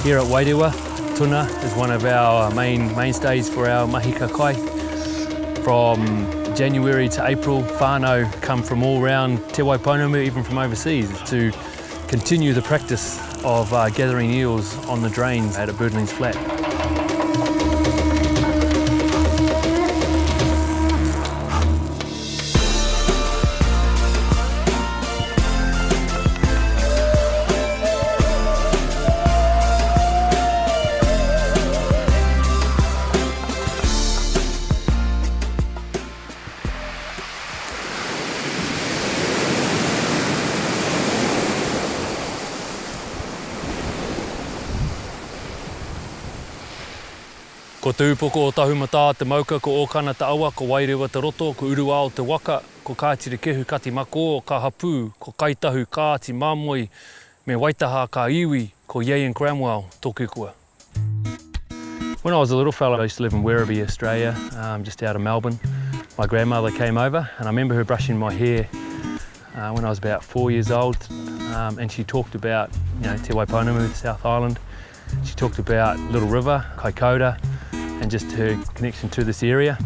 Here at Wairewa, Tuna is one of our mainstays for our Mahinga kai. From January to April, whānau come from all around Te Waiponamu, even from overseas, to continue the practice of gathering eels on the drains at Birdlings Flat. Ko tūpoko o Tahu mata te mauka, ko ōkana te awa, ko Wairewa te roto, ko urua o te waka, ko kātiri kehu kati mako, ka hapū, ko kaitahu kāti mamoi, me waitaha ka iwi, ko Yei and Cramwell, tōku kua. When I was a little fella, I used to live in Werribee, Australia, just out of Melbourne. My grandmother came over and I remember her brushing my hair when I was about 4 years old, and she talked about, Te Waiponamu, South Island. She talked about Little River, Kaikoura, and just her connection to this area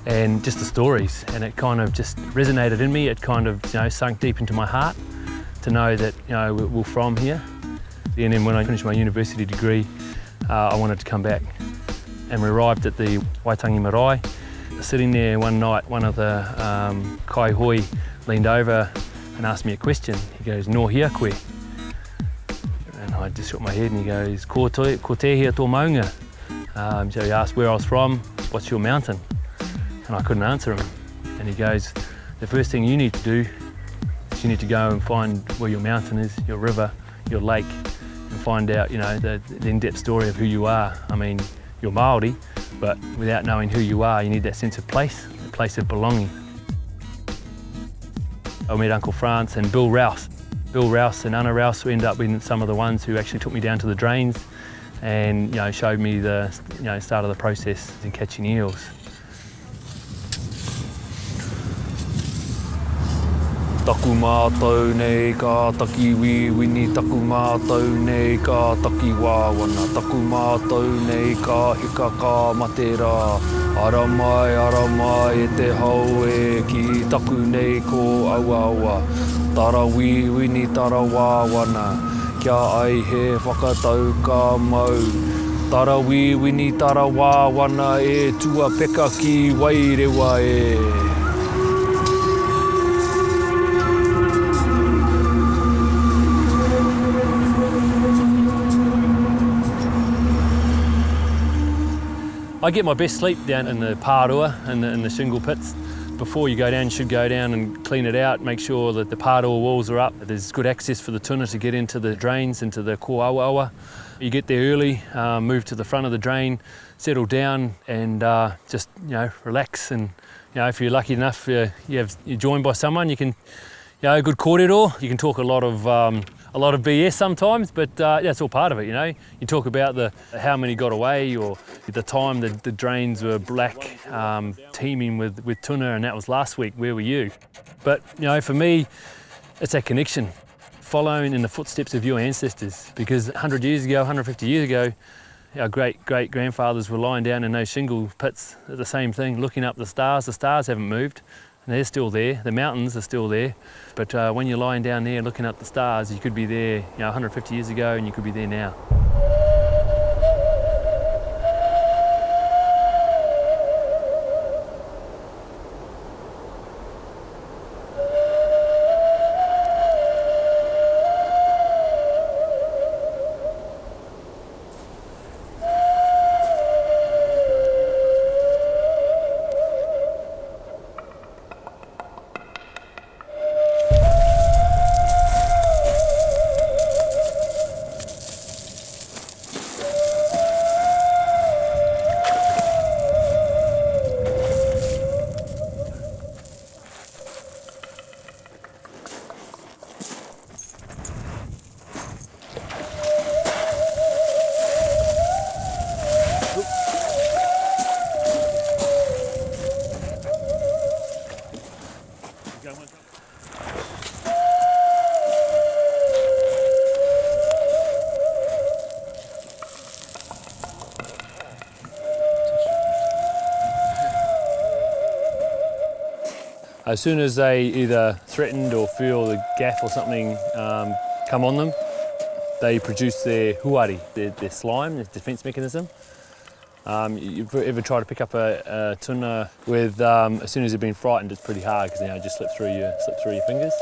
and just the stories, and it kind of just resonated in me. It kind of sunk deep into my heart to know that we're from here. And then when I finished my university degree, I wanted to come back, and we arrived at the Waitangi Marae. Sitting there one night, one of the kai hoi leaned over and asked me a question. He goes, "No hia koe?" And I just shook my head, and he goes, "Ko te hia tō maunga." So he asked where I was from, "What's your mountain?" And I couldn't answer him. And he goes, "The first thing you need to do is you need to go and find where your mountain is, your river, your lake, and find out, the in-depth story of who you are. I mean, you're Māori, but without knowing who you are, you need that sense of place, a place of belonging." I met Uncle France and Bill Rouse. Bill Rouse and Anna Rouse ended up being some of the ones who actually took me down to the drains and showed me the start of the process in catching eels. Taku mātou nei ka taki wiwini, taku mātou nei ka taki wāwana, taku mātou nei ka hika ka matera. Ara mai e te hau e ki taku nei ko awa. Tara wiwini, tara wāwana, kia ai he whakatau ka mau. Tara wiwini, tara wāwana e tua peka ki Wairewa e. I get my best sleep down in the pārua, in the shingle pits. Before you go down, you should go down and clean it out, make sure that the pārua walls are up. There's good access for the tuna to get into the drains, into the ko awa. You get there early, move to the front of the drain, settle down and just relax. And if you're lucky enough, you're joined by someone, you can, a good kōrero. You can talk a lot of BS sometimes, but that's all part of it, You talk about how many got away, or the time that the drains were black, teeming with tuna, and that was last week. Where were you? But, for me, it's that connection, following in the footsteps of your ancestors, because 100 years ago, 150 years ago, our great-great-grandfathers were lying down in those shingle pits at the same thing, looking up the stars. The stars haven't moved. And they're still there, the mountains are still there, but when you're lying down there looking up the stars, you could be there 150 years ago and you could be there now. As soon as they either threatened or feel the gaff or something come on them, they produce their huari, their slime, their defence mechanism. You ever try to pick up a tuna with, as soon as they've been frightened, it's pretty hard because it just slips through your fingers.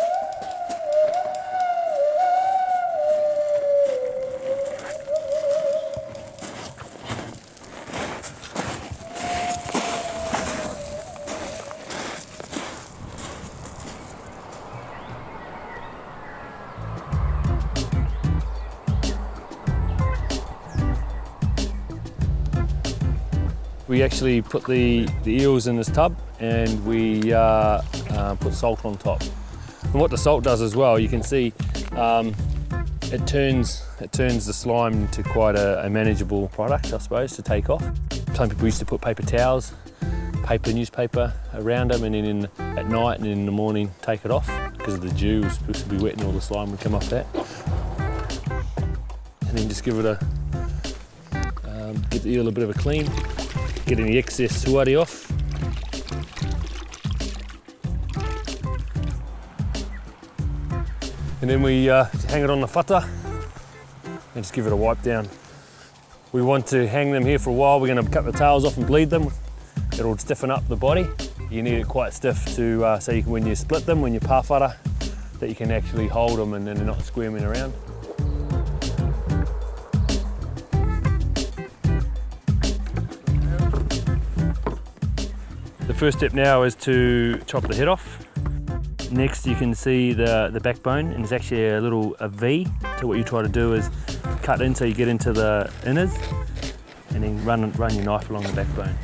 We actually put the eels in this tub and we put salt on top. And what the salt does as well, you can see it turns the slime into quite a manageable product, I suppose, to take off. Some people used to put paper towels, newspaper around them, and then at night and in the morning take it off because of the dew was supposed to be wet and all the slime would come off that. And then just give it give the eel a bit of a clean. Getting the excess huari off. And then we hang it on the whata and just give it a wipe down. We want to hang them here for a while. We're going to cut the tails off and bleed them. It'll stiffen up the body. You need it quite stiff to so you can, when you split them, when you pāwhara, that you can actually hold them and then they're not squirming around. The first step now is to chop the head off. Next you can see the backbone, and there's actually a V. So what you try to do is cut in so you get into the innards and then run your knife along the backbone.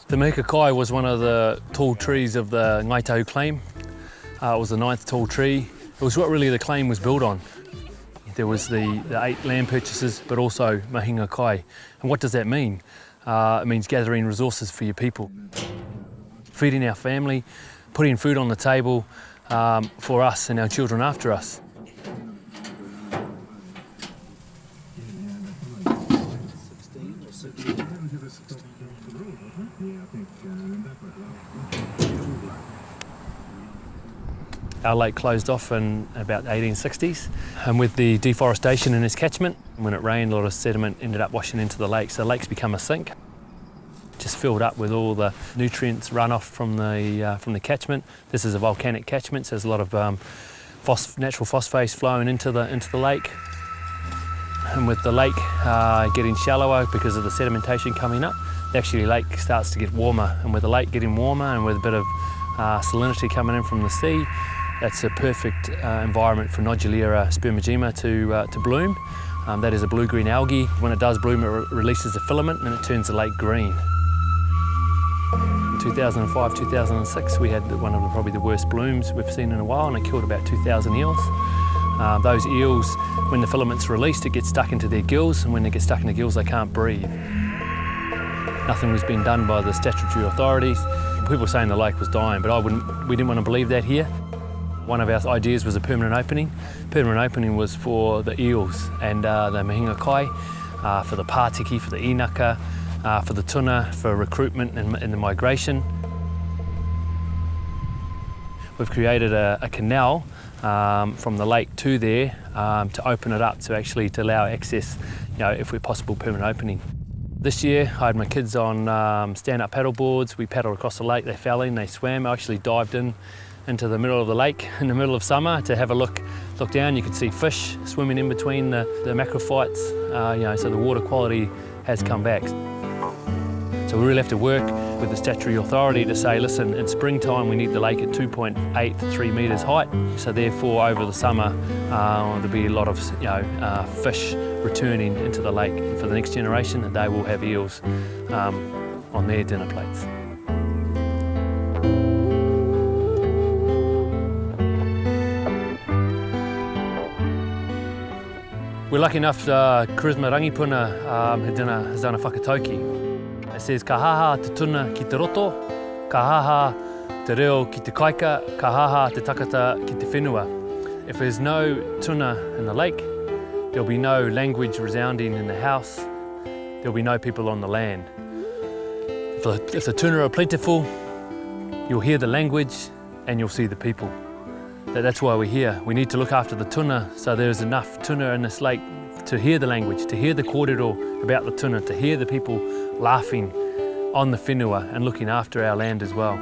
The Mahinga was one of the tall trees of the Ngāi Tahu claim. It was the 9th tall tree. It was what really the claim was built on. There was the 8 land purchases, but also Mahinga kai. And what does that mean? It means gathering resources for your people, feeding our family, putting food on the table for us and our children after us. Our lake closed off in about the 1860s, and with the deforestation in its catchment, when it rained, a lot of sediment ended up washing into the lake, so the lake's become a sink. Just filled up with all the nutrients runoff from the catchment. This is a volcanic catchment, so there's a lot of natural phosphates flowing into the lake. And with the lake getting shallower because of the sedimentation coming up, actually the lake starts to get warmer, and with the lake getting warmer and with a bit of salinity coming in from the sea, that's a perfect environment for Nodulera spermagema to bloom. That is a blue-green algae. When it does bloom, it releases a filament and it turns the lake green. In 2005, 2006, we had one of probably the worst blooms we've seen in a while, and it killed about 2,000 eels. Those eels, when the filament's released, it gets stuck into their gills, and when they get stuck in the gills, they can't breathe. Nothing was being done by the statutory authorities. People were saying the lake was dying, but we didn't want to believe that here. One of our ideas was a permanent opening. Permanent opening was for the eels and the Mahinga kai, for the pātiki, for the inaka, for the tuna, for recruitment and the migration. We've created a canal from the lake to there to open it up to allow access, if we're possible, permanent opening. This year I had my kids on stand-up paddle boards. We paddled across the lake, they fell in, they swam. I actually dived into the middle of the lake in the middle of summer to have a look down. You could see fish swimming in between the macrophytes, so the water quality has come back. So we really have to work with the statutory authority to say, listen, in springtime we need the lake at 2.8 to 3 metres height. So therefore over the summer there'll be a lot of fish returning into the lake. And for the next generation, they will have eels on their dinner plates. We're lucky enough, Charisma Rangipuna has done a whakatauki. It says, ka haha te tuna ki te roto, ka haha te reo ki te kaika, ka haha te takata ki te whenua. If there's no tuna in the lake, there'll be no language resounding in the house, there'll be no people on the land. If the tuna are plentiful, you'll hear the language and you'll see the people. That's why we're here. We need to look after the tuna so there's enough tuna in this lake to hear the language, to hear the kōrero about the tuna, to hear the people laughing on the whenua and looking after our land as well.